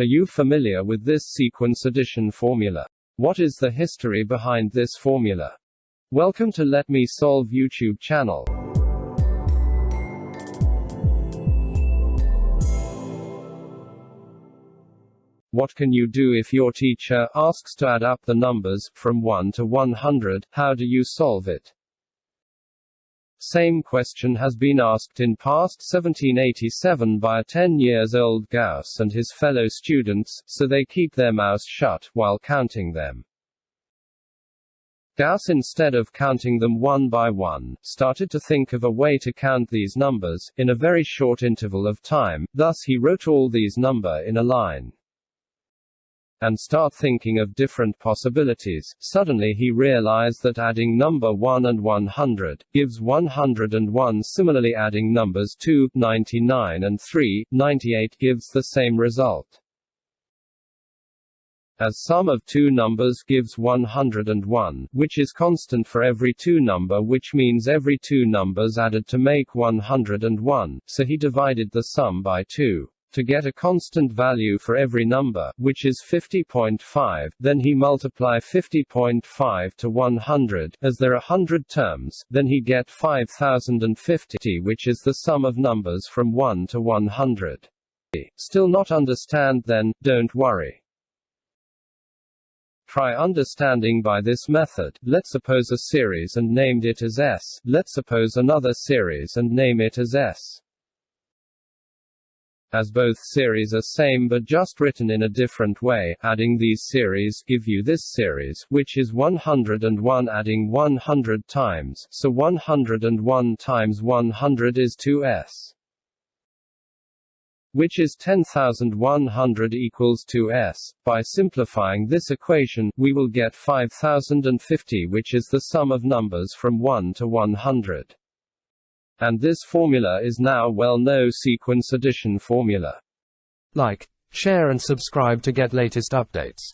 Are you familiar with this sequence addition formula? What is the history behind this formula? Welcome to Let Me Solve YouTube channel. What can you do if your teacher asks to add up the numbers from 1 to 100? How do you solve it? Same question has been asked in past 1787 by a 10-years-old Gauss and his fellow students, so they keep their mouths shut while counting them. Gauss, instead of counting them one by one, started to think of a way to count these numbers in a very short interval of time. Thus he wrote all these numbers in a line and start thinking of different possibilities. Suddenly he realized that adding number 1 and 100 gives 101. Similarly, adding numbers 2, 99 and 3, 98 gives the same result. As sum of two numbers gives 101, which is constant for every two number, which means every two numbers added to make 101, so he divided the sum by 2. To get a constant value for every number, which is 50.5, then he multiply 50.5 to 100, as there are 100 terms, then he get 5050, which is the sum of numbers from 1 to 100. Still not understand? Then, don't worry. Try understanding by this method. Let's suppose a series and named it as S. Let's suppose another series and name it as S. As both series are same but just written in a different way, adding these series give you this series, which is 101 adding 100 times, so 101 times 100 is 2s, which is 10,100 equals 2s. By simplifying this equation, we will get 5050, which is the sum of numbers from 1 to 100. And this formula is now well-known sequence addition formula. Like, share and subscribe to get latest updates.